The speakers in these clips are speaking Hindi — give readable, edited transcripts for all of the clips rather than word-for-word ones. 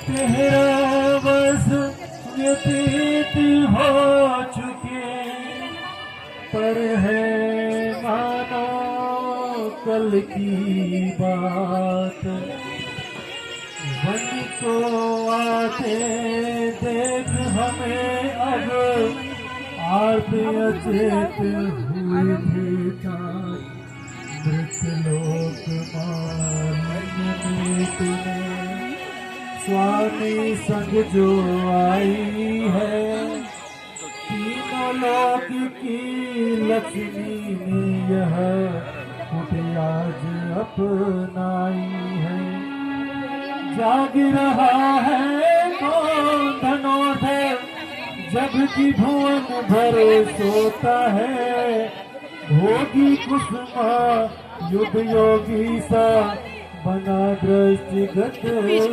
तेरा बस व्यतीत हो चुके, पर है मानो कल की बात। वन को आते देख हमें अब आर्त अचेत हुई थी कांच। मृतलोक मालिन में तुम्हें स्वामी संग जो आई है, तीनों लोक की लक्ष्मी ने यह कुटियाज अपनाई है। जाग रहा है कौन धनोधर, जबकि भुवन भर सोता है। भोगी कुसुमा युद्ध योगी सा बना दृष्टिगत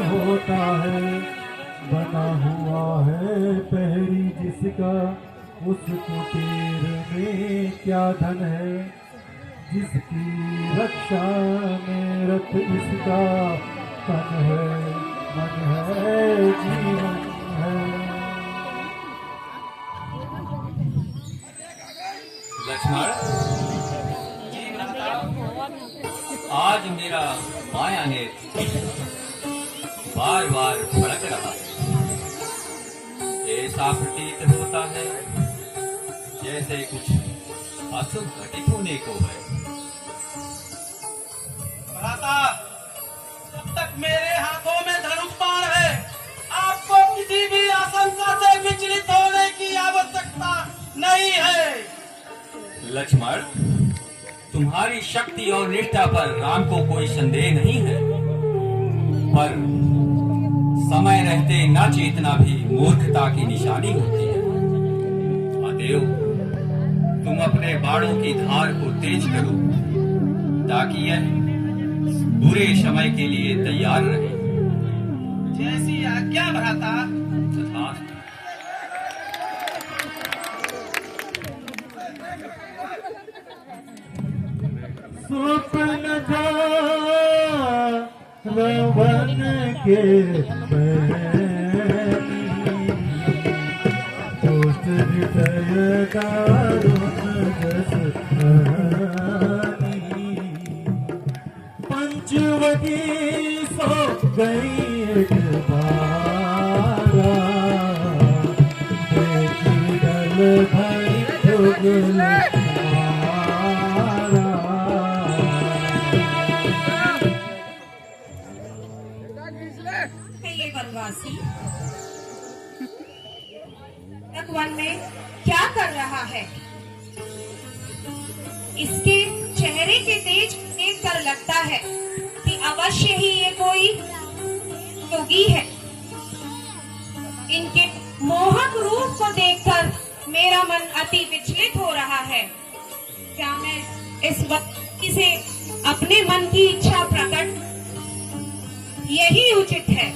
होता है। बना हुआ है पहरी जिसका, उस कुटीर में क्या धन है। जिसकी रक्षा में रत इसका तन है, मन है, जीवन है। लक्ष्मण, आज मेरा माया ने बार बार भड़क रहा है। ऐसा प्रतीत होता है जैसे कुछ अशुभ घटित होने को है। भ्राता, जब तक मेरे हाथों में धनुष बाण है, आपको किसी भी आशंका से विचलित होने की आवश्यकता नहीं है। लक्ष्मण, तुम्हारी शक्ति और निष्ठा पर राम को कोई संदेह नहीं है, पर समय रहते न चेतना भी मूर्खता की निशानी होती है। अतएव तुम अपने बाणों की धार को तेज करो, ताकि यह बुरे समय के लिए तैयार रहे। जैसी आज्ञा भ्राता। तथास्तु। स्वप्न था रवन के दोस्त हृदय दारुण जस पंचवटी सो गई एक बारा। देखी डल भई उगल वनवासी वन में क्या कर रहा है? इसके चेहरे के तेज देख कर लगता है कि अवश्य ही ये कोई योगी है। इनके मोहक रूप को देखकर मेरा मन अति विचलित हो रहा है। क्या मैं इस वक्त से अपने मन की इच्छा प्रकट, यही उचित है।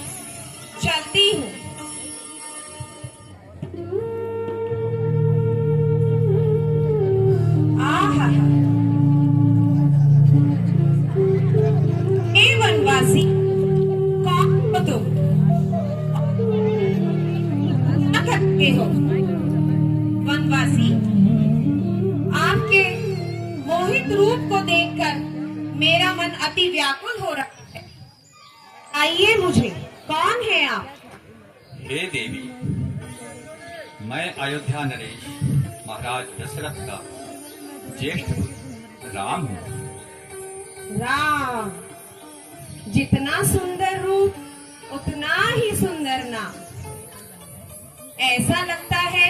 चलती हूँ। हे वनवासी, कौन हो तुम? क्या करते हो? वनवासी, आपके मोहित रूप को देखकर मेरा मन अति व्याकुल हो रहा है। आइए, मुझे कौन है आप? हे देवी, मैं अयोध्या नरेश महाराज दशरथ का ज्येष्ठ पुत्र राम हूँ। राम, जितना सुंदर रूप उतना ही सुंदर नाम। ऐसा लगता है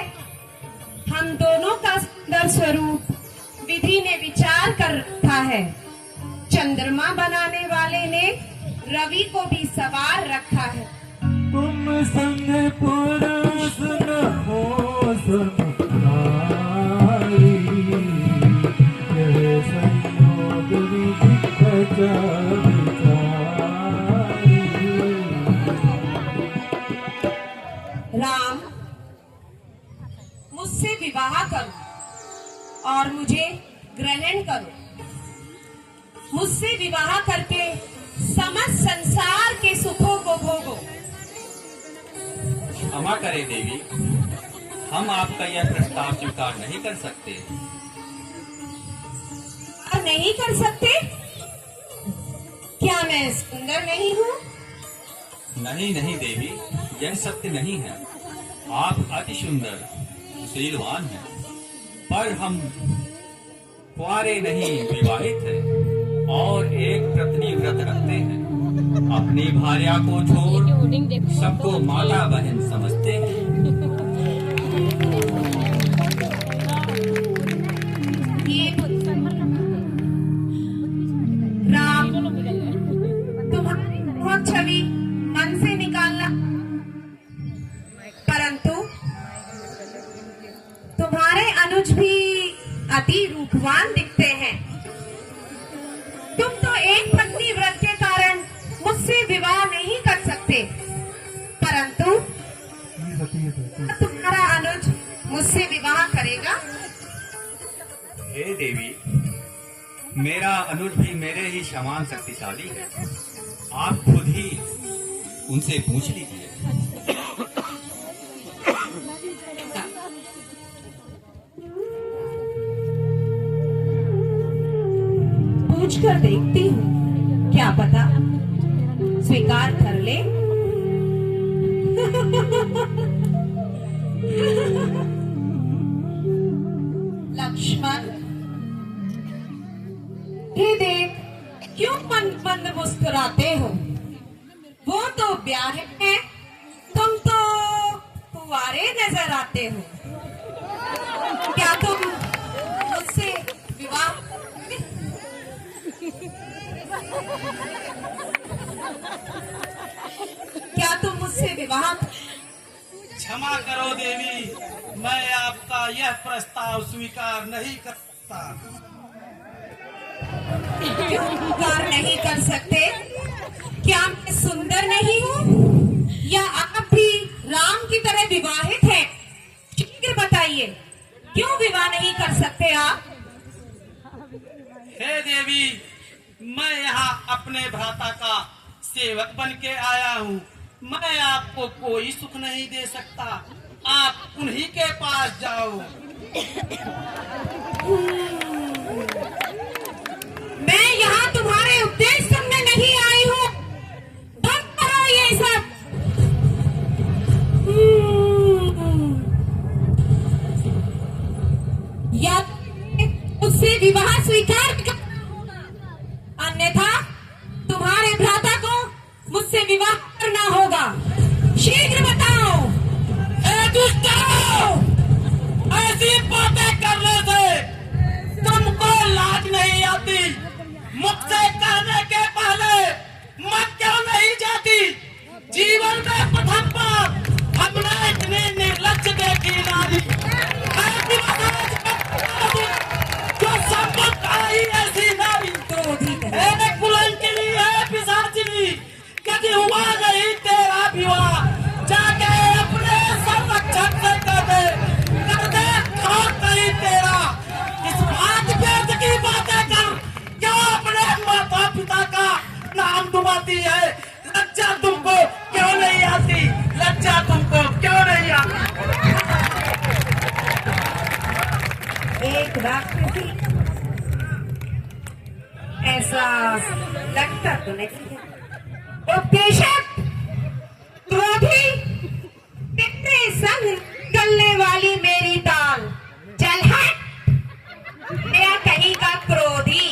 हम दोनों का सुंदर स्वरूप विधि ने विचार कर रखा है। चंद्रमा बनाने वाले ने रवि को भी सवार रखा है। तुम संग पुरुष न हो समुनारी, यह संयोग विधि विचारी। राम, मुझसे विवाह करो और मुझे ग्रहण करो। मुझसे विवाह करके समस्त संसार के सुखों को भोगो। क्षमा करें देवी, हम आपका यह प्रस्ताव स्वीकार नहीं कर सकते। और नहीं कर सकते? क्या मैं सुंदर नहीं हूँ? नहीं नहीं देवी, यह सत्य नहीं है। आप अति सुंदर शीलवान हैं, पर हम कुंवारे नहीं, विवाहित हैं और एक पत्नी व्रत रखते हैं। अपनी भार्या को छोड़ सबको माता बहन समझते हैं। ये राम, तुम्हारी बहुत छवि मन से निकालना, परंतु तुम्हारे अनुज भी अति रूपवान दिखते हैं। तुम तो एक पत्नी व्रत के कारण मुझसे विवाह नहीं कर सकते, परंतु तुम्हारा अनुज मुझसे विवाह करेगा। हे देवी, मेरा अनुज भी मेरे ही समान शक्तिशाली है। आप खुद ही उनसे पूछ लीजिए। पूछ कर देखती हूँ, क्या पता स्वीकार कर ले। लक्ष्मण, ये देख, क्यों मंद मंद मुस्कुराते हो? वो तो ब्याह है, तुम तो कुंवारे नजर आते हो। क्या तुम मुझसे विवाह? क्या तुम मुझसे विवाह? क्षमा करो देवी, मैं आपका यह प्रस्ताव स्वीकार नहीं कर सकता। क्यों स्वीकार नहीं कर सकते? क्या मैं सुंदर नहीं हूँ या आप भी राम की तरह विवाहित हैं? शीघ्र बताइए, क्यों विवाह नहीं कर सकते आप? हे देवी, मैं यहाँ अपने भ्राता का सेवक बन के आया हूँ। मैं आपको कोई सुख नहीं दे सकता, आप उन्हीं के पास जाओ। मैं यहाँ तुम्हारे उपदेश सुनने नहीं आई हूँ। बंद करो ये सब। या उससे विवाह स्वीकार कर, अन्यथा तुम्हारे भ्राता को मुझसे विवाह करना होगा। शीघ्र बताओ। ऐसी बातें करने से तुमको लाज नहीं आती? मुझसे कहने के पहले मैं क्यों नहीं जाती? जीवन में प्रथम बार हमने इतनी निर्लज्ज देखी नारी। जो सब आई ऐसी नारी कुलंकिनी है, पिशाचिनी। कभी हुआ नहीं तेरा विवाह, जाके अपने संरक्षक से कर दे खाक नहीं तेरा। इस बात पे की बातें कर, क्यों अपने माता पिता का नाम डुबाती है? लज्जा तुमको क्यों नहीं आती? लज्जा तुमको क्यों नहीं आती? एक राक्षसी, ऐसा लगता तो नहीं है। उपदेशक, क्रोधी, तेरे संग चलने वाली मेरी दाल, चल हट, मेरा कहीं का क्रोधी।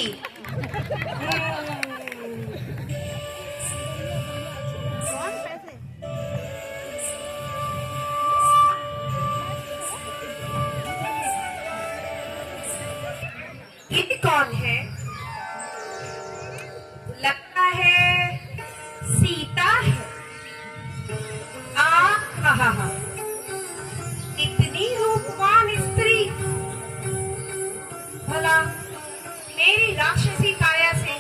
ये कौन है? लगता है सीता है। आहा, इतनी रूपवान स्त्री, भला मेरी राक्षसी काया से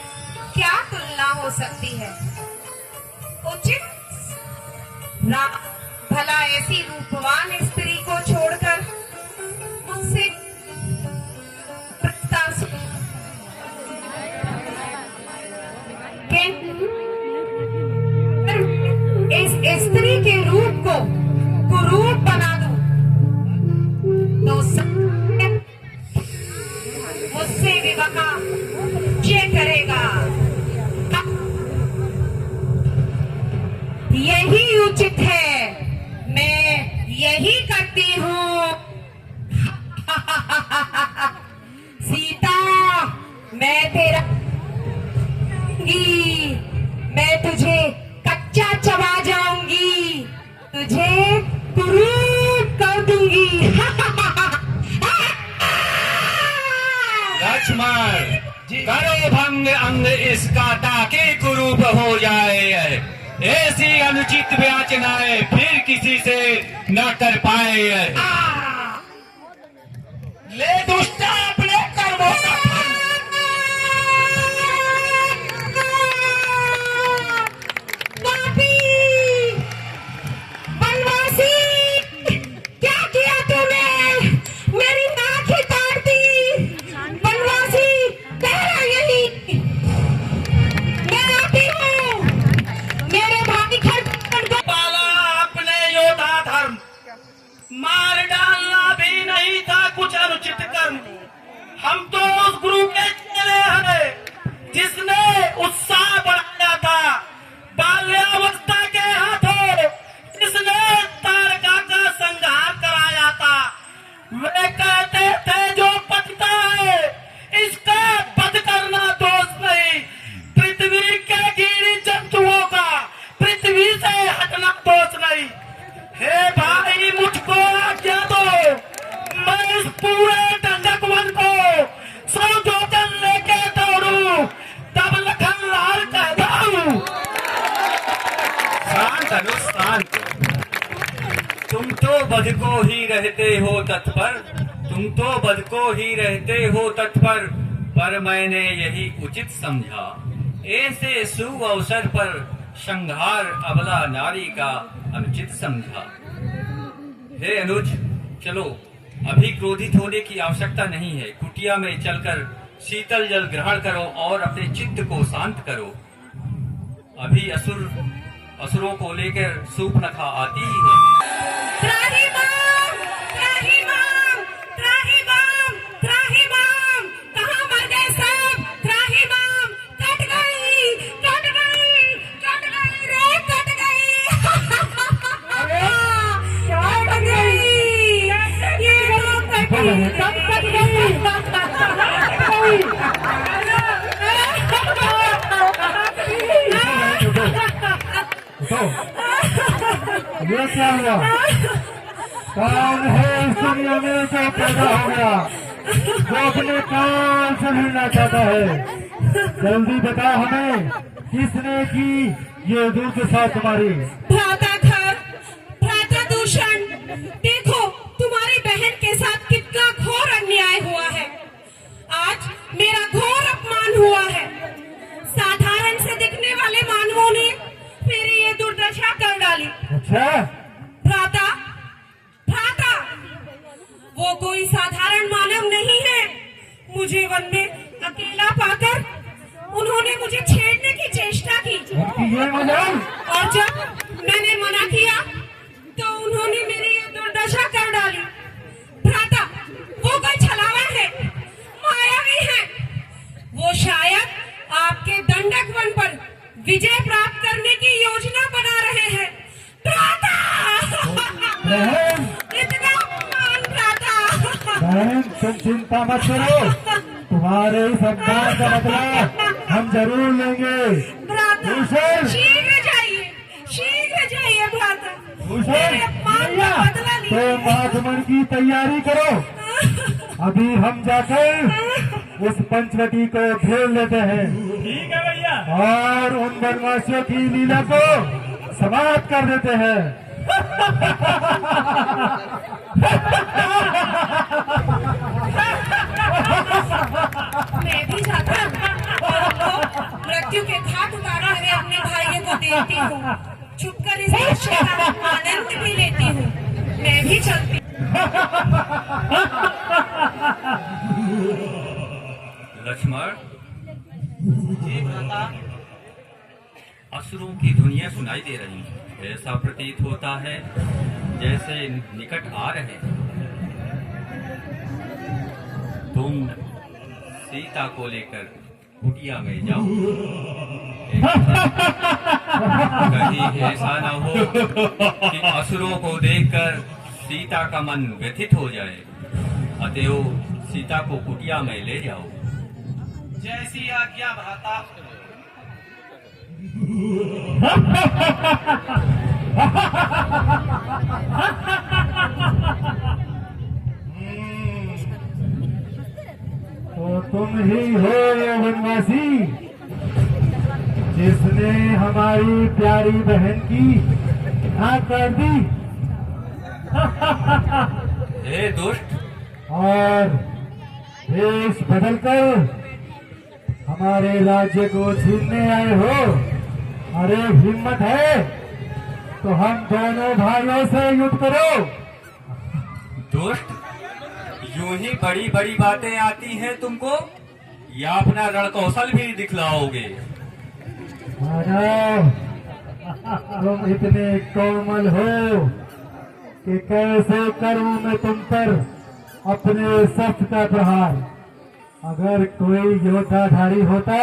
क्या तुलना हो सकती है? उचित भला ऐसी रूपवान स्त्री को छोड़कर मुझसे प्रस्ताव इस स्त्री के रूप को कुरूप बना दूं तो मुझसे विवाह ये करेगा। यही उचित है, मैं यही करती हूँ। सीता, मैं तेरा मैं तुझे कच्चा चबा जाऊंगी, तुझे कुरूप कर दूंगी। लक्ष्मण, करो भंग अंग इसका ताकि कुरूप हो जाए। ऐसी अनुचित याचनाएं फिर किसी से न कर पाए। ले दुष्टा अपने कर्मों का फल। पापी, बनवासी, क्या किया तूने? मेरी नाक ही काट दी। बनवासी, तेरा यही। मैं आती हूँ। मेरे भाई खड़गपुर को पाला अपने योद्धा धर्म, मार डालना भी नहीं था कुछ अनुचित कर्म। हम तो उस गुरु के चेले हैं जिसने उत्साह बढ़ाया था बाल्यावस्था के हाथों, जिसने तारका का संहार कराया था। वे कहते थे जो पतिता है इसका वध करना दोष नहीं, पृथ्वी के गिरी जंतुओं का पृथ्वी से हटना दोष नहीं। हे भाई, मुझको आज्ञा दो, मैं इस पूरे दंडक वन को संजोतन लेके दौड़ूं, तब लखन लाल कहलाऊं। शांत अनु शांत। तुम तो वध को ही रहते हो तत्पर, तुम तो वध को ही रहते हो तत्पर, पर मैंने यही उचित समझा। ऐसे शुभ अवसर पर संहार अबला नारी का अनुचित समझा। हे अनुज, चलो, अभी क्रोधित होने की आवश्यकता नहीं है। कुटिया में चलकर शीतल जल ग्रहण करो और अपने चित्त को शांत करो। अभी असुरों को लेकर सूर्पनखा आती ही होगी। त्राहिमाम, त्राहिमाम, त्राहिमाम, त्राहिमाम, कहाँ मर गए सब? त्राहिमाम, कट गई, कट गई, कट गई रे, कट गई। कट गई, ये तो कट गई, सब कट तो ये क्या हुआ? कौन है इस दुनिया में जो पैदा हो गया, जो अपने कान से भिड़ना चाहता है? जल्दी बता हमें, किसने की ये दुर्दशा तुम्हारी? भ्राता दूषण, देखो तुम्हारी बहन के साथ कितना घोर अन्याय हुआ है। आज मेरा घोर अपमान हुआ है। साधारण से दिखने वाले मानवों ने मेरी ये दुर्दशा कर डाली। अच्छा, भ्राता, भ्राता, वो कोई साधारण मानव नहीं है। मुझे वन में अकेला पाकर उन्होंने मुझे छेड़ने की चेष्टा की, ये मजाक? और जब मैंने मना किया तो उन्होंने मेरी ये दुर्दशा कर डाली। भ्राता, वो कोई छलावा है, मायावी है। वो शायद आपके दंडक वन पर विजय प्राप्त करने की योजना बना रहे हैं। भ्राता, इतना अपमान भ्राता। बहन, तुम चिंता मत करो, तुम्हारे इस अपमान का बदला हम जरूर लेंगे। भ्राता, भूषण, शीघ्र जाइए भ्राता। भूषण, मेरे अपमान का बदला तो लीजिए। आगमन की तैयारी करो। अभी हम जाकर उस पंचवटी को घेर लेते हैं। ठीक है भैया। और उन बनवासियों की लीला को समाप्त कर देते हैं। मैं भी जाकर मृत्यु के घाट उतारे हुए अपने भाइयों को देखती हूँ, छुपकर इस दृश्य का आनंद भी लेती हूँ। मैं भी चलती। लक्ष्मण, असुरों की धुनिया सुनाई दे रही है। ऐसा प्रतीत होता है जैसे निकट आ रहे हैं। तुम सीता को लेकर कुटिया में जाओ। कहीं ऐसा ना हो कि असुरों को देखकर सीता का मन व्यथित हो जाए। अतएव सीता को कुटिया में ले जाओ। जैसी आज्ञा भ्राता। तो तुम ही हो ये वनवासी जिसने हमारी प्यारी बहन की हाँ कर दी। हे दुष्ट, और देश बदलकर हमारे राज्य को छीनने आए हो। अरे हिम्मत है तो हम दोनों भाइयों से युद्ध करो। दुष्ट, यूं ही बड़ी बड़ी बातें आती हैं तुमको, या अपना रण कौशल भी दिखलाओगे? मानव, तुम इतने कोमल हो कि कैसे करूं मैं तुम पर अपने शस्त्र का प्रहार। अगर कोई योद्धाधारी होता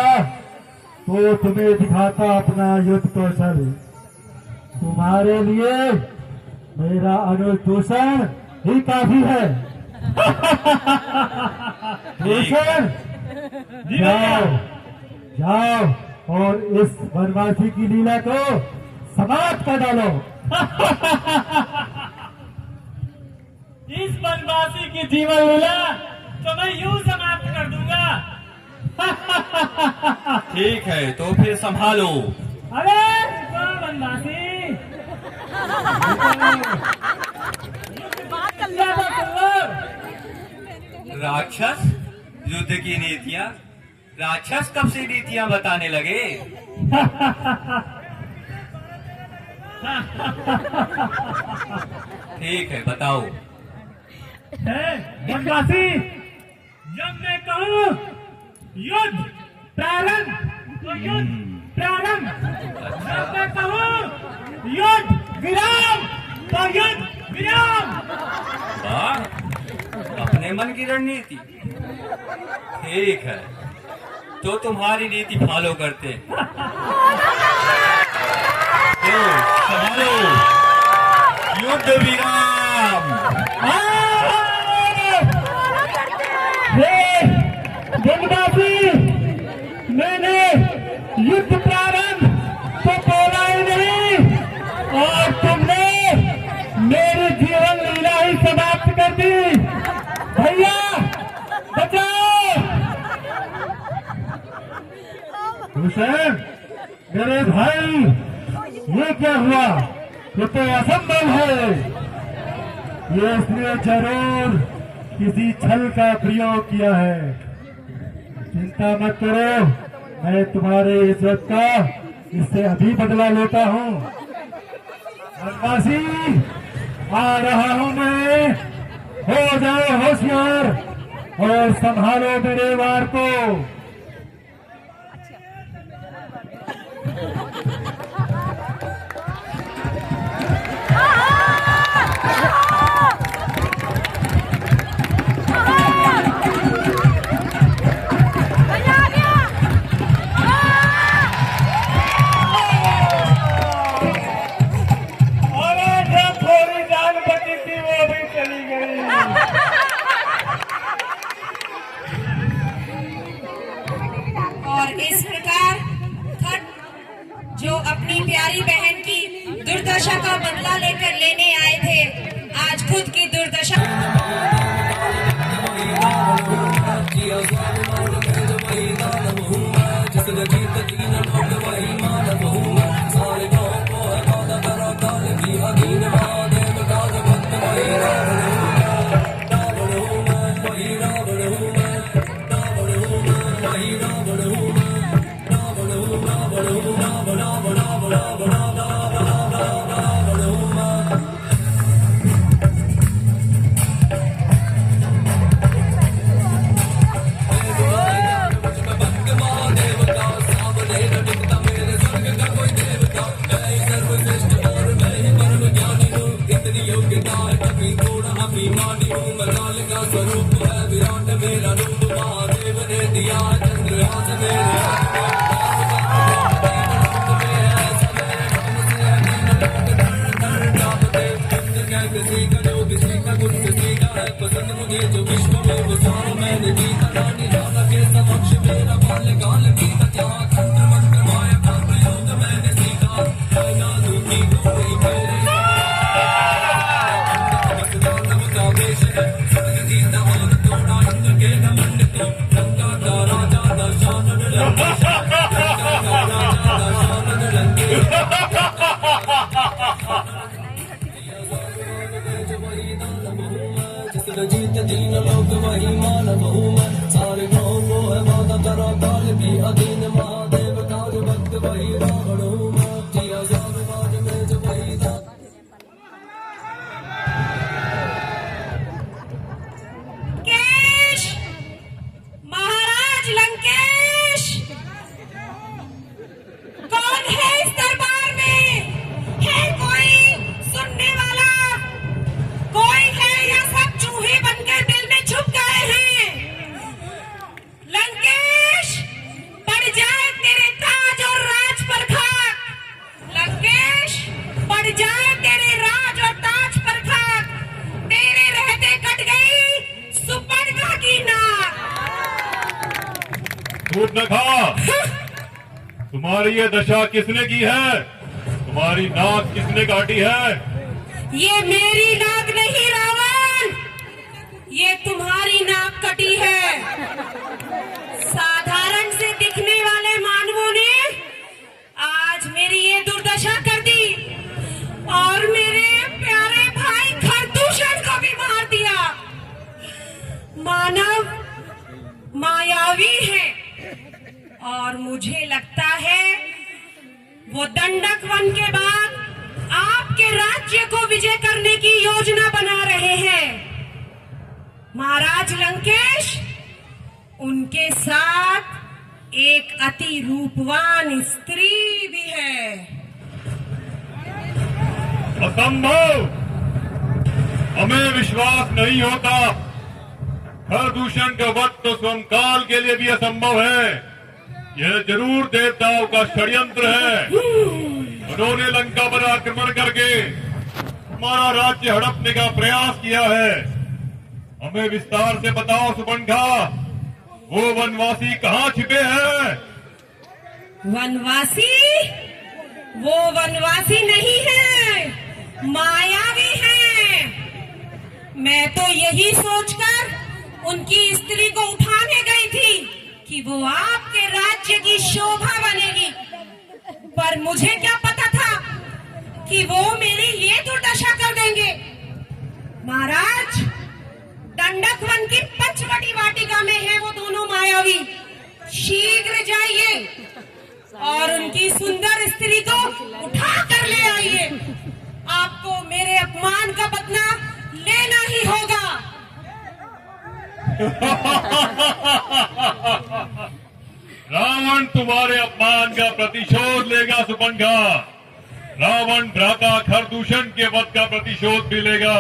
तो तुम्हें दिखाता अपना युद्ध कौशल। तुम्हारे लिए मेरा अनुदूषण ही काफी है। दूषण, जाओ जाओ और इस वनवासी की लीला को समाप्त कर डालो। इस वनवासी की जीवन लीला तो मैं यूं समाप्त कर दूंगा। ठीक है, तो फिर संभालो। अरे कौन वनवासी? राक्षस, युद्ध की नीतियाँ? राक्षस कब से नीतियाँ बताने लगे? ठीक है, बताओ। वनवासी, जब मैं कहूँ युद्ध प्रारंभ तो युद्ध प्रारंभ, जब मैं कहूँ युद्ध विराम तो युद्ध विराम। वाह, अपने मन की रणनीति। ठीक है, तो तुम्हारी नीति फॉलो करते हैं। तो संभालो, युद्ध विराम। वनवासी, मैंने युद्ध प्रारंभ तो बोला ही नहीं और तुमने मेरी जीवन लीला ही समाप्त कर दी। भैया बचाओ। हुसैन, मेरे भाई, ये क्या हुआ? ये तो असंभव है। ये इसने जरूर किसी छल का प्रयोग किया है। चिंता मत करो, मैं तुम्हारे इज्जत का इससे अभी बदला लेता हूँ। वनवासी, आ रहा हूँ मैं। हो जाओ होशियार और संभालो मेरे वार को। और इस प्रकार खट जो अपनी प्यारी बहन की दुर्दशा का बदला लेकर लेने आए थे, आज खुद की दुर्दशा। इंद्र जीत दीन लोक वही मान बहु मैं सारे गाँव को है माता करो काल की अधीन महादेव काल भक्त वही रावण हूँ मैं किया जागवाद में जो वही था लंकेश, महाराज लंकेश, कौन है इस दरबार में? है कोई सुनने वाला? कोई है या सब चूहे बनकर दिल में छुप गए हैं? लंकेश, पड़ जाए तेरे ताज और राज पर खाक। लंकेश, पड़ जाए तेरे राज और ताज पर खाक। तेरे रहते कट गई सुपर्णखा की नाक। सूर्पनखा, तुम्हारी ये दशा किसने की है? तुम्हारी नाक किसने काटी है? ये मेरी नाक नहीं रावण, ये तुम्हारी नाक कटी है। साधारण से दिखने वाले मानवों ने आज मेरी ये दुर्दशा कर दी और मेरे प्यारे भाई खरदूषण को भी मार दिया। मानव मायावी है और मुझे लगता है वो दंडक वन के बाद आपके राज्य को विजय करने की योजना बना रहे हैं। महाराज लंकेश, उनके साथ एक अति रूपवान स्त्री भी है। असंभव, हमें विश्वास नहीं होता। खरदूषण का वध तो स्वयं काल के लिए भी असंभव है। यह जरूर देवताओं का षड्यंत्र है। उन्होंने लंका पर आक्रमण करके हमारा राज्य हड़पने का प्रयास किया है। हमें विस्तार से बताओ सुपर्णखा, वो वनवासी कहाँ छिपे हैं? वनवासी? वो वनवासी नहीं है, मायावी है। मैं तो यही सोचकर उनकी स्त्री को उठाने गई थी कि वो आपके राज्य की शोभा बनेगी, पर मुझे क्या पता था कि वो मेरी ये दुर्दशा कर देंगे। महाराज, दंडक वन की पंचवटी वाटिका में है वो दोनों मायावी। शीघ्र जाइए और उनकी सुंदर स्त्री को उठा कर ले आइए। आपको मेरे अपमान का बदला लेना ही होगा। रावण तुम्हारे अपमान का प्रतिशोध लेगा सुपर्णखा। रावण भ्राता खरदूषण के वध का प्रतिशोध भी लेगा।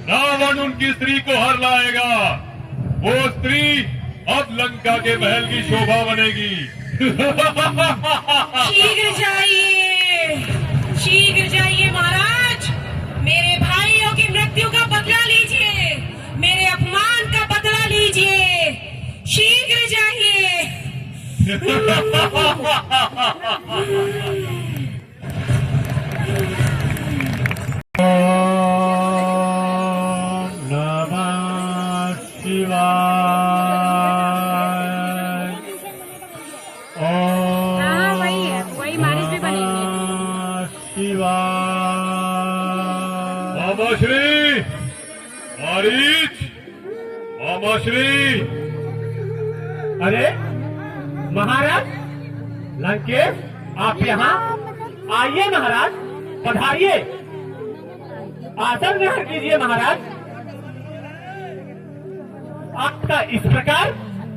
रावण उनकी स्त्री को हर लाएगा। वो स्त्री अब लंका के महल की शोभा बनेगी। शीघ्र जाइए महाराज, मेरे भाइयों की मृत्यु का बदला लीजिए, मेरे अपमान का बदला लीजिए। शीघ्र जाइए। नमः शिवाय। हाँ वही है, वही मालिश भी बनेगी। शिवाय। मामा श्री, मारीच, मामा श्री। अरे महाराज लंकेश, आप यहाँ आइए महाराज, पधारिए, आसन ग्रहण कीजिए महाराज। आपका इस प्रकार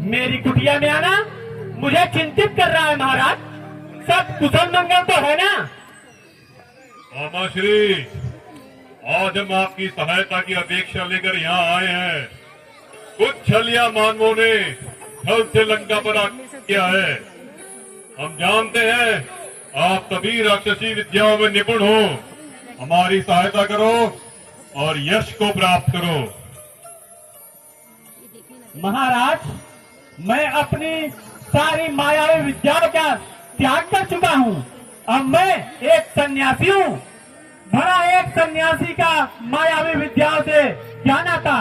मेरी कुटिया में आना मुझे चिंतित कर रहा है महाराज। सब कुशल मंगल तो है ना? मामा श्री, आज हम आपकी सहायता की अपेक्षा लेकर यहाँ आए हैं। कुछ छलिया मानवों ने छल से लंका पर आक्रमण किया है। हम जानते हैं आप सभी राक्षसी विद्याओं में निपुण हो। हमारी सहायता करो और यश को प्राप्त करो। महाराज, मैं अपनी सारी मायावी विद्याओं का त्याग कर चुका हूँ। अब मैं एक सन्यासी हूँ। भला एक सन्यासी का मायावी विद्याओं से क्या नाता?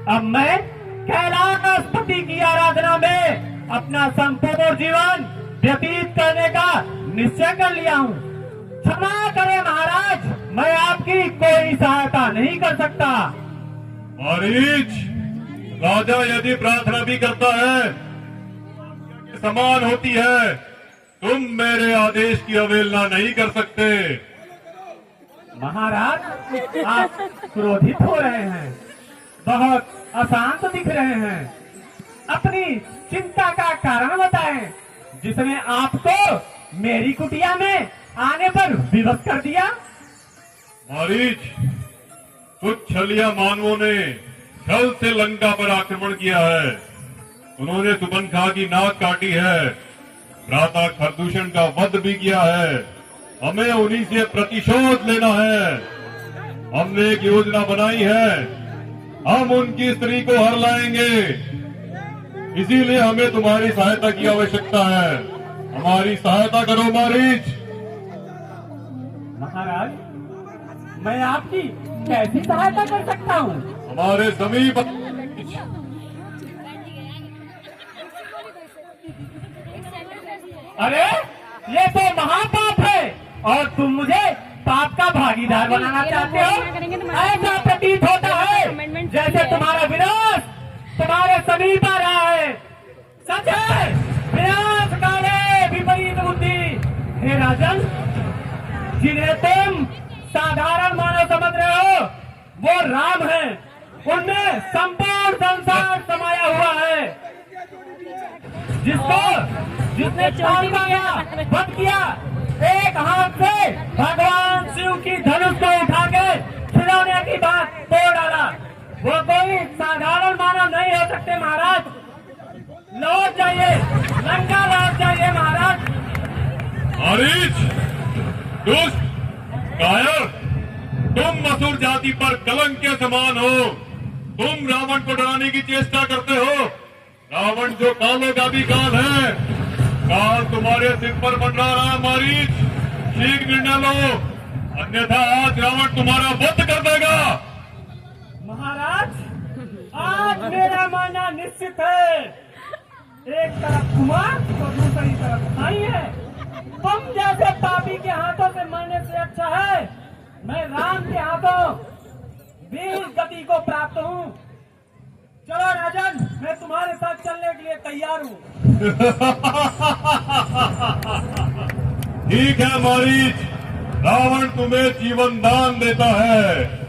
अब मैं कैलाशपति की आराधना में अपना संपूर्ण जीवन व्यतीत करने का निश्चय कर लिया हूँ। क्षमा करें महाराज, मैं आपकी कोई सहायता नहीं कर सकता। मारीच, राजा यदि प्रार्थना भी करता है समान होती है, तुम मेरे आदेश की अवहेलना नहीं कर सकते। महाराज, आप क्रोधित हो रहे हैं, बहुत अशांत दिख रहे हैं। अपनी चिंता का कारण बताएं, जिसने आपको मेरी कुटिया में आने पर विवश कर दिया। मारीच, कुछ छलिया मानवों ने छल से लंका पर आक्रमण किया है। उन्होंने सुबनखा की नाक काटी है, भ्राता खरदूषण का वध भी किया है। हमें उन्हीं से प्रतिशोध लेना है। हमने एक योजना बनाई है, हम उनकी स्त्री को हर लाएंगे। इसीलिए हमें तुम्हारी सहायता की आवश्यकता है। हमारी सहायता करो मारीच। महाराज, मैं आपकी कैसी सहायता कर सकता हूँ? हमारे समीप अरे, ये तो महापाप है और तुम मुझे पाप का भागीदार बनाना चाहते हो। ऐसा प्रतीत होता है जैसे तुम्हारा विनाश तुम्हारे समीप आ रहा है। सच है, विनाश काले विपरीत बुद्धि। हे राजन, जिन्हें तुम साधारण मानव समझ रहे हो, वो राम है। उनमें संपूर्ण संसार समाया हुआ है। जिसने चांद का वध किया, एक हाथ से भगवान शिव की धनुष को उठा के खिलौने की बात तोड़ डाला। वो कोई साधारण मानव नहीं हो सकते महाराज। लौट जाइए, लंका लौट जाइए महाराज। मारीच, दुष्ट, कायर, तुम असुर जाति पर कलंक के समान हो। तुम रावण को डराने की चेष्टा करते हो। रावण जो कालों का भी काल है, काल तुम्हारे सिर पर मंडरा रहा है। मारीच, शीघ्र निर्णय लो, अन्यथा आज रावण तुम्हारा वध कर देगा। महाराज, आज मेरा मानना निश्चित है। एक तरफ कुमार तो दूसरी तरफ साई है। तुम जैसे पापी के हाथों से मरने से अच्छा है मैं राम के हाथों वीर गति को प्राप्त हूँ। चलो राजन, मैं तुम्हारे साथ चलने के लिए तैयार हूँ। ठीक है मारीच, रावण तुम्हें जीवन दान देता है।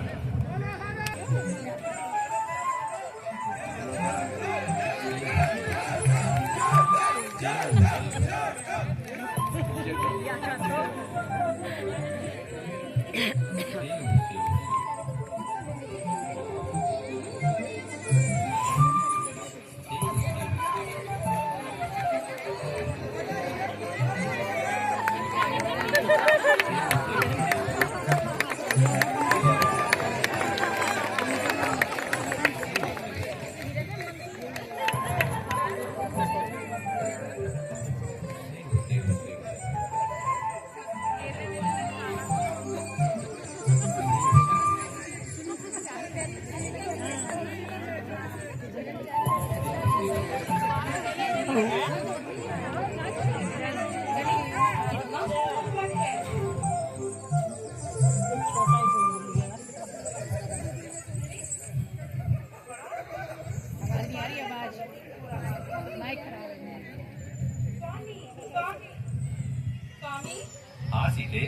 हाँ सीते,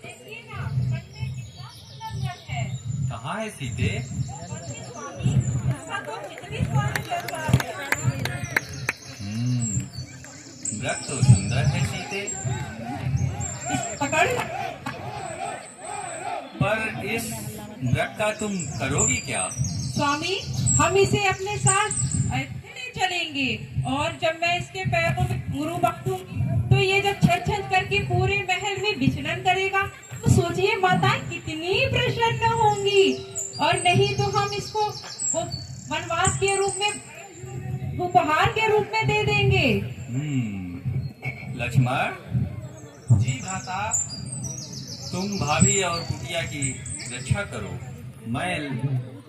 देखिए ना, बनने कितना सुंदर है। कहाँ है सीते? स्वामी, इसका तो कितनी स्वामी लग रहा है। मृग तो सुंदर है सीते, पकड़। पर इस मृग का तुम करोगी क्या? स्वामी, हम इसे अपने साथ ऐसे ले चलेंगे और जब मैं इसके पैरों में घुंघरू बांधूंगी तो ये जब छन करके पूरे महल में विचरण करेगा तो सोचिए माताएं कितनी प्रसन्न होंगी। और नहीं तो हम इसको वो वनवास के रूप में, उपहार के रूप में दे देंगे। लक्ष्मण, जी भ्राता। तुम भाभी और कुटिया की रक्षा करो, मैं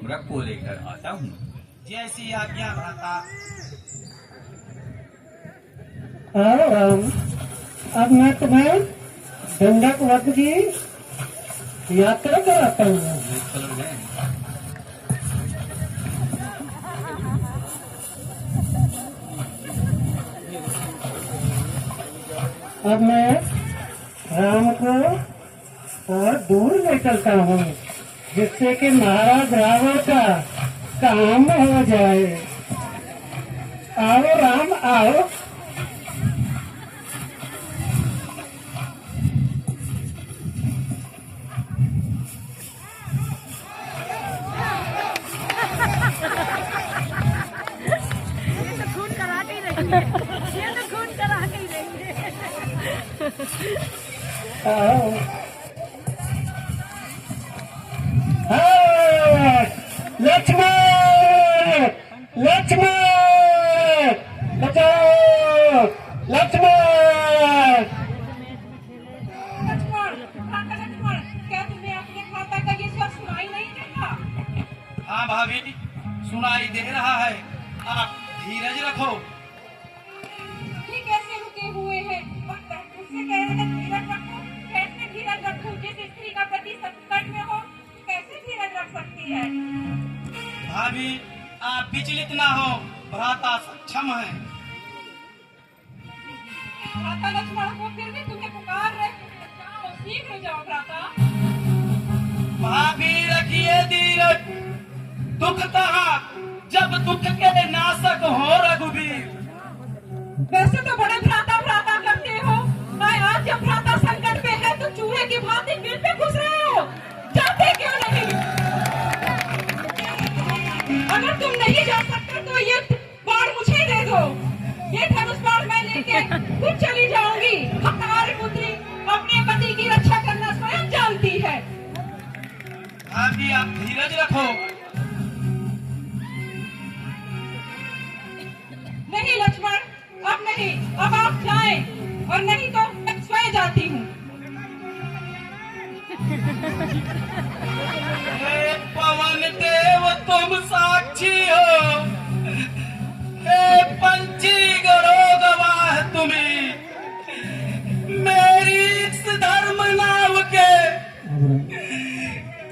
मृग को लेकर आता हूँ। जैसी आज्ञा भ्राता। अब मैं तुम्हें दंडक वध की यात्रा कराता हूँ। अब मैं राम को और दूर ले चलता हूँ, जिससे कि महाराज रावण का काम हो जाए। आओ राम आओ। ये तो खून करा के ही रहेंगे, ये तो खून करा के ही रहेंगे। आओ। हाँ, लक्ष्मण लक्ष्मण बचाओ लक्ष्मण। लक्ष्मण, क्या तुम्हें अपने माता का ये स्वर सुनाई नहीं देता? हाँ भाभी, सुनाई दे रहा है। आप धीरज रखो। ये कैसे रुके हुए हैं? और मुझसे कह रहे हैं धीरज रखो। कैसे धीरज रखूं? जिस स्त्री का पति संकट में हो, कैसे धीरज रख सकती है? भाभी, आप विचलित ना हो, भ्राता सक्षम है। भ्राता लक्ष्मण को फिर भी तुम्हें पुकार रहे। जाओ, शीघ्र जाओ भ्राता। भाभी रखिए धीरज। दुख कहाँ जब दुख के नाशक हो रघुवीर। वैसे तो बड़े भ्राता भ्राता करते हो। मैं आज जब भ्राता संकट में है तो चूहे की भांति दिल पे घुस रहे हो। जाते क्यों नहीं? अगर तुम नहीं जा सकते तो ये बाण मुझे दे दो। ये धनुष बाण मैं लेके खुद चली जाऊंगी। हमारी पुत्री अपने पति की रक्षा करना स्वयं जानती है। भाभी, आप धीरज रखो। नहीं लक्ष्मण, अब नहीं। अब आप जाएं, और नहीं तो मैं स्वयं जाती हूँ। हे पवन देव, तुम साक्षी हो। हे पंची गरो गवाह तुम्हें। मेरी इस धर्म नाव के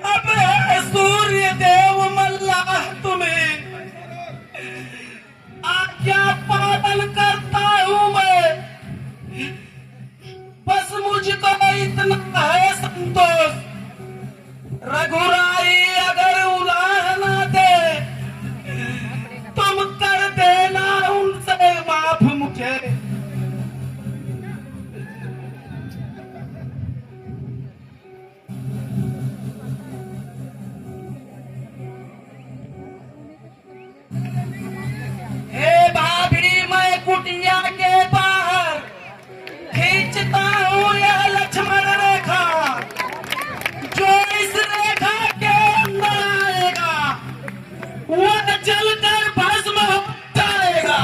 अब है सूर्य देव मल्लाह तुम्हें। आज्ञा पालन करता हूँ मैं। बस मुझको इतना है संतोष। रघुराई अगर उलाह ना दे, तुम कर देना उनसे माफ मुझे। हे भाभी, मैं कुटिया के बाहर खींचता हूँ यह लक्ष्मण रेखा। जो इस रेखा के अंदर आएगा वह जलकर भस्म हो जाएगा।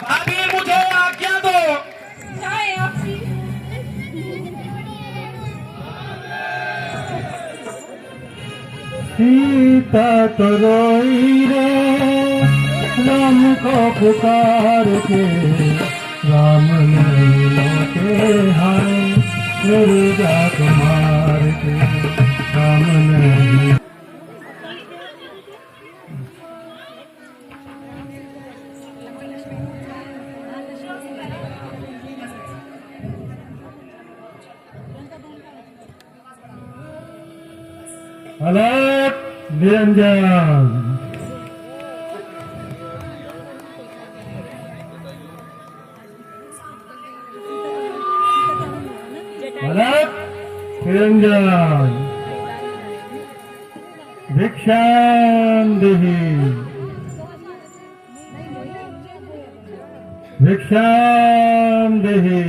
भाभी, मुझे आज्ञा दो। जाएं आप भी। सीता तो रोई रे राम को पुकार के, राम नहीं लौटे हाय मेरी जात मार के, राम नहीं। अलर्ट निरंजन। अलर्ट निरंजन। भिक्षां देहि, भिक्षां देहि,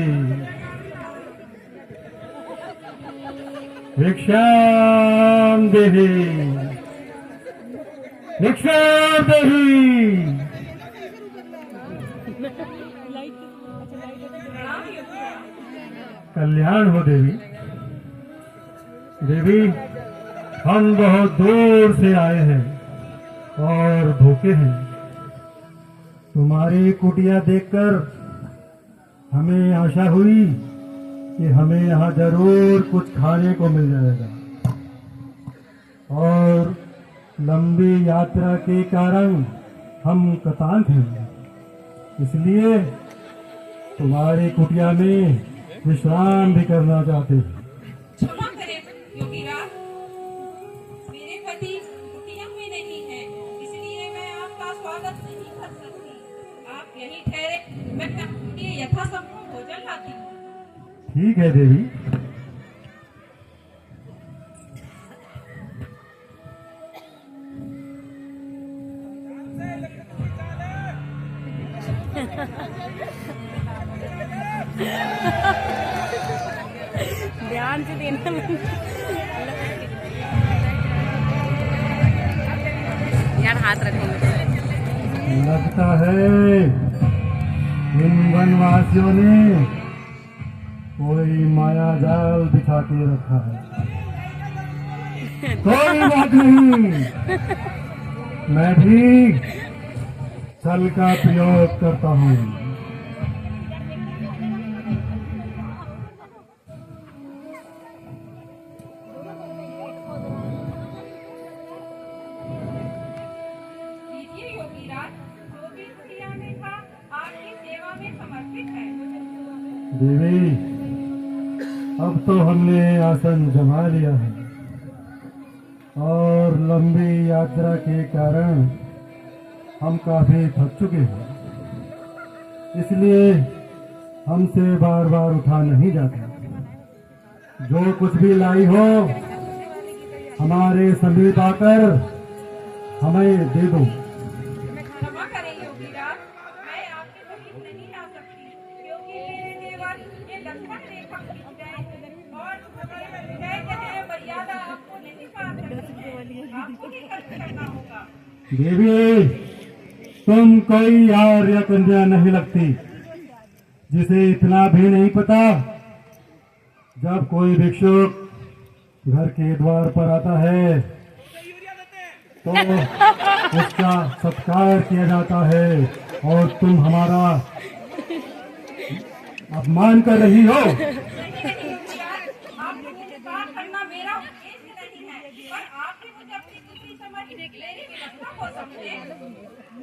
भिक्षां देहि, भिक्षां देहि। कल्याण हो देवी। देवी, हम बहुत दूर से आए हैं और भूखे हैं। तुम्हारी कुटिया देखकर हमें आशा हुई कि हमें यहाँ जरूर कुछ खाने को मिल जाएगा, और लंबी यात्रा के कारण हम क्लांत हैं। इसलिए तुम्हारी कुटिया में विश्राम भी करना चाहते। क्षमा करें योगीराज, मेरे पति कुटिया में नहीं है, इसलिए मैं आपका स्वागत नहीं कर सकती। आप यहीं ठहरे, मैं आपके लिए यथासंभव भोजन लाती हूँ। ठीक है देवी। ध्यान से देना। यार हाथ रखेंगे। लगता है इन वनवासियों ने कोई माया जाल बिछा के रखा है। कोई बात नहीं, मैं भी छल का प्रयोग करता हूँ। लीजिए योगीराज, जो भी कुटिया में था आपकी सेवा में समर्पित है। देवी, अब तो हमने आसन जमा लिया है और लंबी यात्रा के कारण हम काफी थक चुके हैं, इसलिए हमसे बार बार उठा नहीं जाता। जो कुछ भी लाई हो हमारे समीप आकर हमें दे दो। क्षमा करें योगीराज, मैं आपके समीप नहीं आ सकती, क्योंकि मेरे देवर ये लक्ष्मण रेखा खींच गए और जय जय मर्यादा आपको नहीं पा सकती। आपको ही खर्च करना होगा। देवी, तुम कोई आर्य कन्या नहीं लगती, जिसे इतना भी नहीं पता जब कोई भिक्षुक घर के द्वार पर आता है तो उसका सत्कार किया जाता है, और तुम हमारा अपमान कर रही हो। आपको उपकार करना मेरा उद्देश्य नहीं है, पर आप भी मुझे अपनी दूसरी समझ मेरी व्यवस्था को समझे।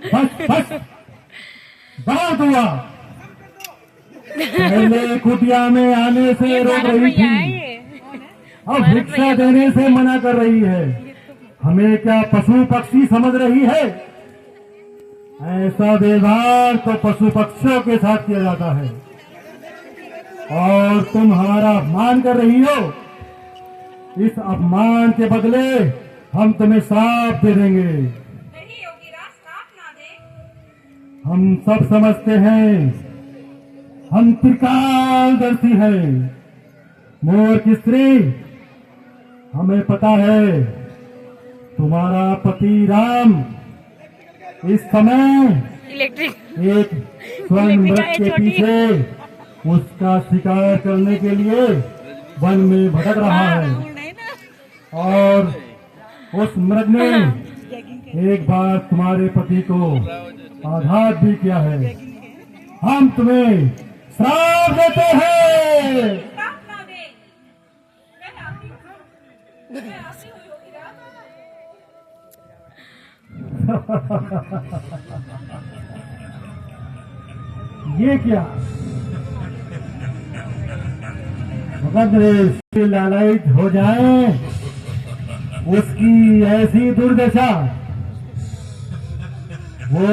बस बस, बहुत हुआ। पहले कुटिया में आने से रोक रही थी, अब भिक्षा देने से मना कर रही है। हमें क्या पशु पक्षी समझ रही है? ऐसा व्यवहार तो पशु पक्षियों के साथ किया जाता है, और तुम हमारा अपमान कर रही हो। इस अपमान के बदले हम तुम्हें श्राप दे देंगे। नहीं योगीराज, श्राप ना दे। हम सब समझते हैं, हम त्रिकालदर्शी हैं, मोर की स्त्री। हमें पता है तुम्हारा पति राम इस समय इलेक्ट्रिक एक स्वर्ण मृग के पीछे उसका शिकार करने के लिए वन में भटक रहा है, और उस मृग ने एक बार तुम्हारे पति को आघात भी किया है। हम तुम्हें श्राप देते हैं। श्राप ना दे। मैं आती हूँ योगीराज। ये क्या? अगर लालायित हो जाए, उसकी ऐसी दुर्दशा, वो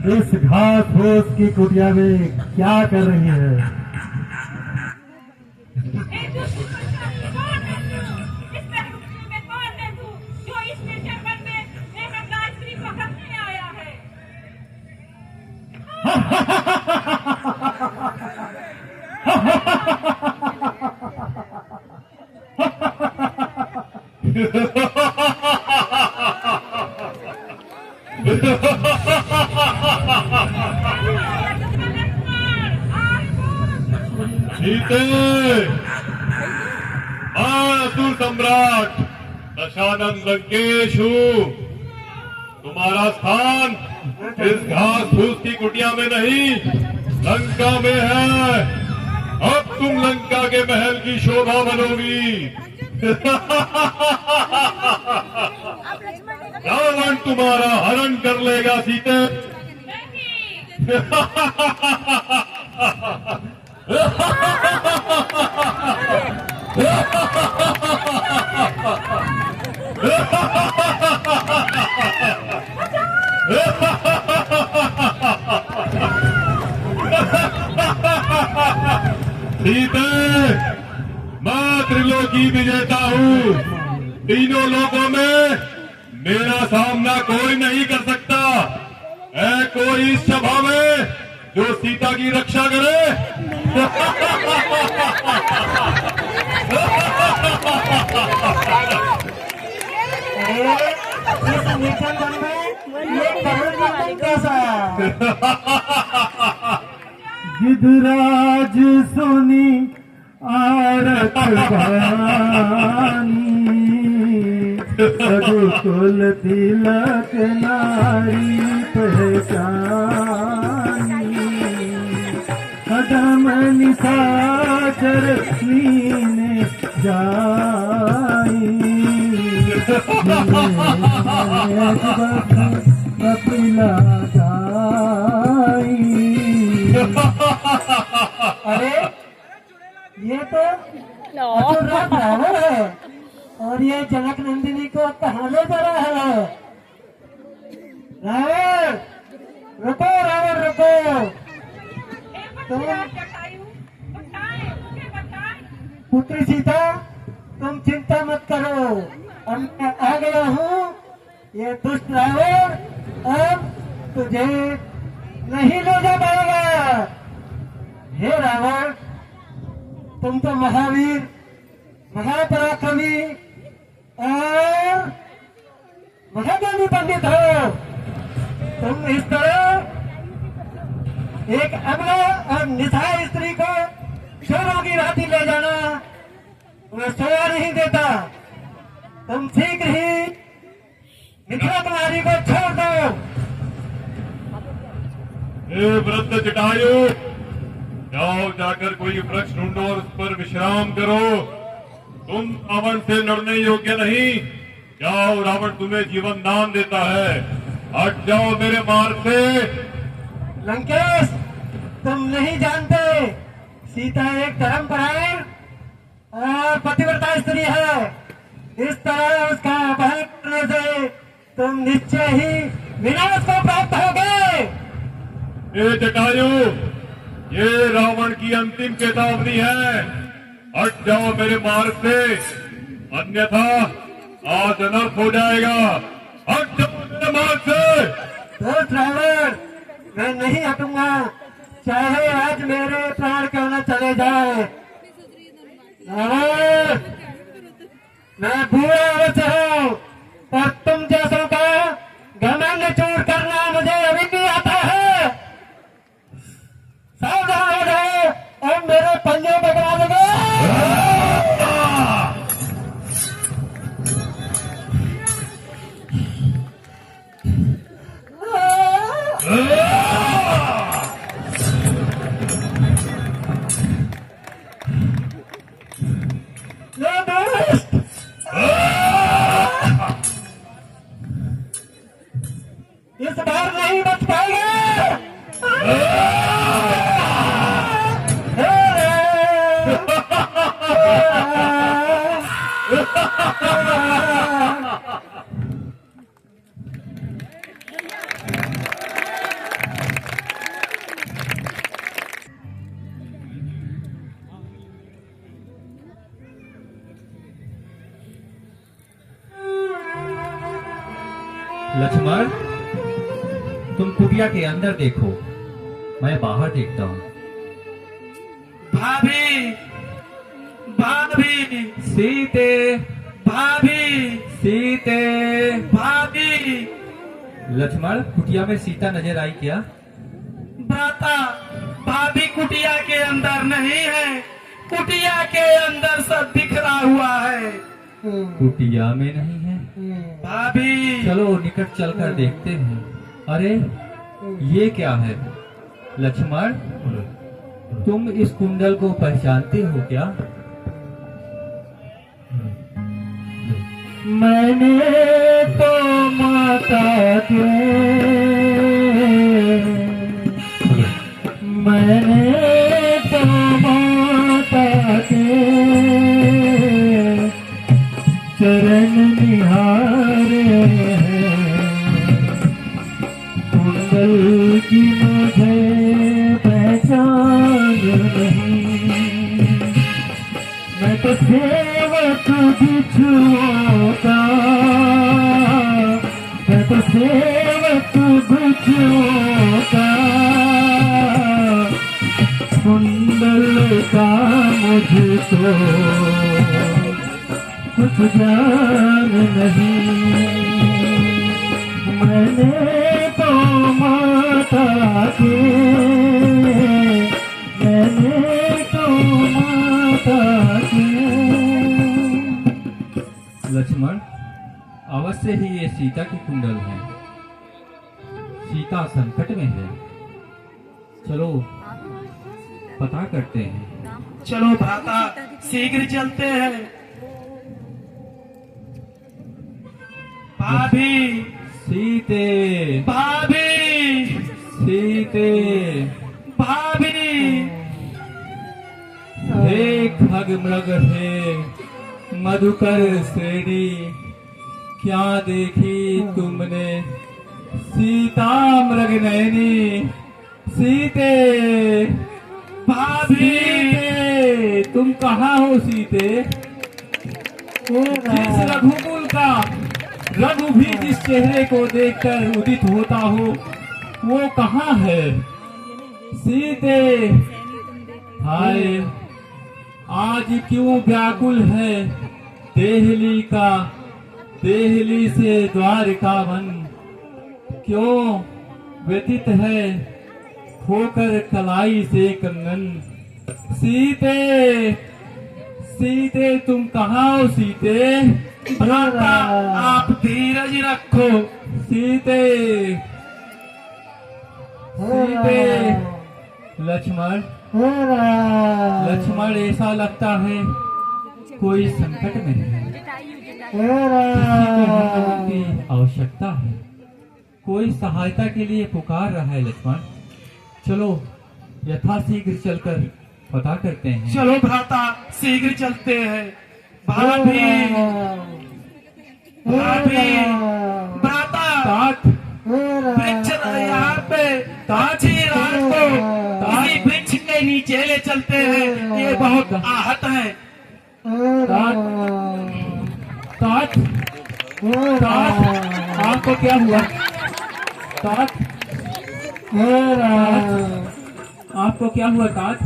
इस घास फूस की कुटिया में क्या कर रही है? इस महबूबी में कौन है तू, जो इस जंगल में एक गायत्री पकड़ने आया है? सीते, असुर सम्राट दशानन लंकेश हूँ। तुम्हारा स्थान इस घास फूस की कुटिया में नहीं, लंका में है। अब तुम लंका के महल की शोभा बनोगी। रावण तुम्हारा हरण कर लेगा सीते। सीते, मैं त्रिलोकी विजेता हूँ। तीनों लोगों में मेरा सामना कोई नहीं कर सकता। है कोई इस सभा में जो सीता की रक्षा करे? इस निकंदन में ये करोड़ कैसा? गिधराज सोनी आरत बानी, रघुकुल तिलक नारी पहचानी, कदम निशाचर नीने जाई, कपिला गाई। अरे ये तो रावण है और ये जनक नंदिनी को कहाँ ले जा रहा है? रावण रुको, रावण रुको। तुम पुत्री सीता, तुम चिंता मत करो, अब मैं आ गया हूँ। ये दुष्ट रावण अब तुझे नहीं ले जा पाएगा। हे रावण, तुम तो महावीर, महापराक्रमी और महाज्ञानी पंडित हो। तुम इस तरह एक अबला और निशाय स्त्री को चोरों की राती ले जाना मैं सोया नहीं देता। तुम शीघ्र ही मिथिला कुमारी को छोड़ दो। वृद्ध जटायु, जाओ जाकर कोई वृक्ष ढूंढो और उस पर विश्राम करो। तुम रावण से लड़ने योग्य नहीं। जाओ, रावण तुम्हें जीवन दान देता है। हट जाओ मेरे मार्ग से। लंकेश, तुम नहीं जानते, सीता एक धर्मपरायण और पतिव्रता स्त्री है। इस तरह उसका अपहरण करने से तुम निश्चय ही विनाश को प्राप्त होगे। ये जटायु, ये रावण की अंतिम चेतावनी है। हट जाओ मेरे मार्ग से, अन्यथा आज अनर्थ हो जाएगा। हट जाओ मेरे मार्ग से। दोस्त रावण, मैं नहीं हटूंगा, चाहे आज मेरे प्राण क्यों न चले जाए। रावण, मैं बुरा अवश्य हूँ, पर तुम जैसों का घमंड चूर करना मुझे अभी भी आता है। सावधान हो जाओ और मेरे पंजे पकड़ा दोगे। ये दोस्त, इस बार नहीं बच पाएगा। लक्ष्मण, तुम कुटिया के अंदर देखो, मैं बाहर देखता हूँ। भाभी, भाभी, सीते, भाभी, सीते। भाभी। लक्ष्मण, कुटिया में सीता नजर आई क्या? भ्राता, भाभी कुटिया के अंदर नहीं है, कुटिया के अंदर सब बिखरा हुआ है। कुटिया में नहीं है? भाभी। चलो निकट चलकर देखते हैं। अरे ये क्या है? लक्ष्मण, तुम इस कुंडल को पहचानते हो क्या? मैंने तो माता के, मैंने चरण निहारे हैं, कुंडल की मुझे पहचान नहीं, मैं तो सेवक बिच्छुओं का, मैं तो सेवक बिच्छुओं का, कुंडल का मुझको कुछ ज्ञान नहीं, मैंने तो माता के, मैंने तो माता के। लक्ष्मण, अवश्य ही ये सीता की कुंडल है। सीता संकट में है, चलो पता करते हैं। चलो भ्राता, शीघ्र चलते हैं। भाभी, सीते, भाभी, सीते, भाभी, हे खग मृग, हे मधुकर श्रेणी, क्या देखी तुमने सीता मृग नयनी। सीते, भाभी, सीते, तुम कहाँ हो सीते? जिस रघुकुल का रघु भी जिस चेहरे को देखकर उदित होता हो, वो कहाँ है? सीते, हाय आज क्यों व्याकुल है देहली का, देहली से द्वारका वन, क्यों व्यतीत है होकर कलाई से कंगन। सीते, सीते तुम कहाँ हो सीते? भ्राता, आप धीरज रखो। सीते, सीते, लक्ष्मण, लक्ष्मण ऐसा लगता है कोई संकट में है, किसी को हम लोगों की आवश्यकता है, कोई सहायता के लिए पुकार रहा है। लक्ष्मण, चलो यथाशीघ्र चलकर पता करते हैं। चलो भ्राता, शीघ्र चलते हैं। भाभी, भाभी, भ्राता, तात, वृक्ष यहाँ पे ताजी रात को इसी वृक्ष के नीचे ले चलते हैं। ये बहुत आहत है। तात, तात, तात, आपको क्या हुआ? तात, आपको क्या हुआ तात?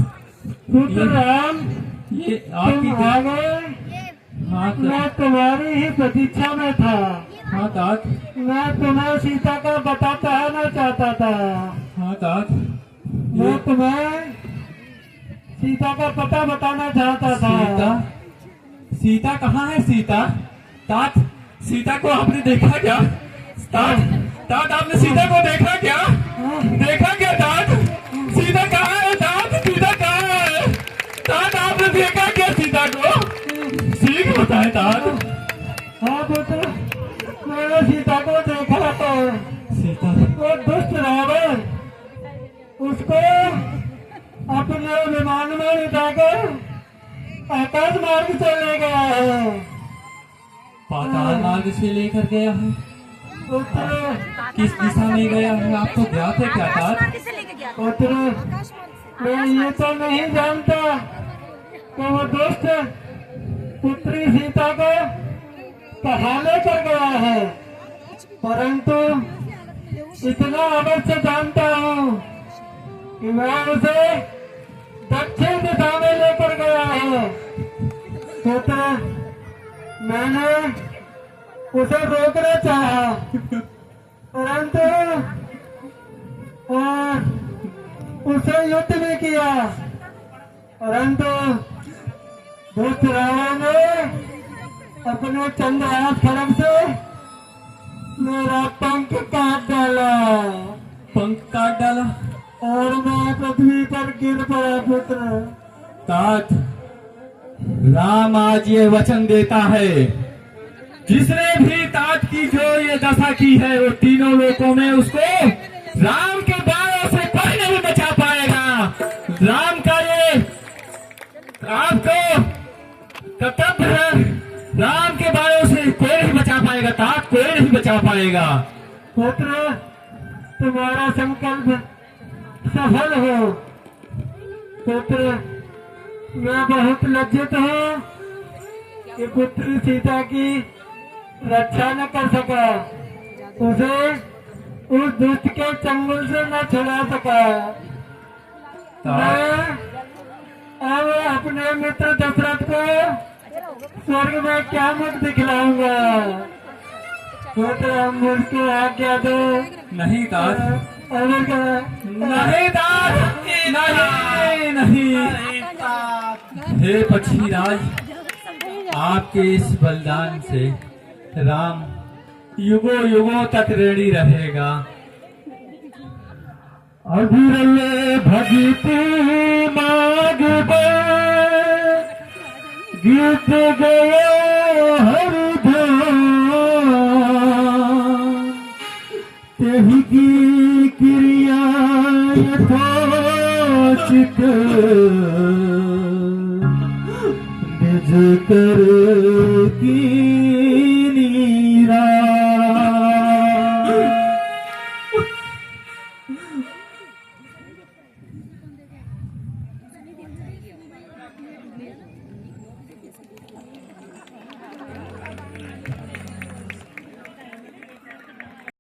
ये आपकी हाँ मैं तुम्हारी ही प्रतीक्षा में था। हाँ तात, मैं तुम्हें सीता का पता कहना चाहता था। हाँ तात, मैं तुम्हें सीता का पता बताना चाहता था। सीता, सीता कहाँ है सीता? तात, सीता को आपने देखा क्या? तात, तात आपने सीता को देखा क्या? देखा क्या तात? सीता कहाँ है तात? सीता कहाँ है? तात आपने देखा क्या सीता को? ठीक बताए तात। हाँ पुत्र, मैंने सीता को देखा तो सीता, वो दुष्ट रावण उसको अपने विमान में बिठाकर आकाश मार्ग से ले गया है। पाताल मार्ग से लेकर गया है। पुत्र, किस दिशा में गया है आपको ज्ञात है क्या तात? पुत्र, मैं ये तो नहीं जानता कि वो दुष्ट पुत्री सीता को कहाँ लेकर गया है, परंतु इतना अवश्य जानता हूँ कि मैं उसे दक्षिण दिशा में लेकर गया है। पुत्र, मैंने उसे रोकना चाहा, परंतु उसे युद्ध भी किया, परंतु दुष्ट रावण ने अपने चंद्रहास खड़ग से मेरा पंख काट डाला। पंख काट डाला और मैं पृथ्वी पर गिर पड़ा। पुत्र, तात, राम आज ये वचन देता है, जिसने भी तात की जो ये दशा की है वो तीनों लोकों में उसको राम के बाणों से कोई नहीं बचा पाएगा। राम का ये आपको कर्तव्य है, राम के बाणों बचा पाएगा। पुत्र, तुम्हारा संकल्प सफल हो। पुत्र, मैं बहुत लज्जित हूँ कि पुत्री सीता की रक्षा न कर सका, उसे उस दुष्ट के चंगुल से न छुड़ा सका। मैं अब अपने मित्र दशरथ को स्वर्ग में क्या मुख दिखलाऊंगा। पुत्र, मुझको आज्ञा दो। नहीं तात, अमर का नहीं तात, नहीं नहीं। हे पक्षीराज, आपके इस बलिदान से राम युगों युगों तक ऋणी रहेगा। अधूरले भगती माग गीत गयो हरिधाम, तेहि की क्रिया यथोचित निज कर की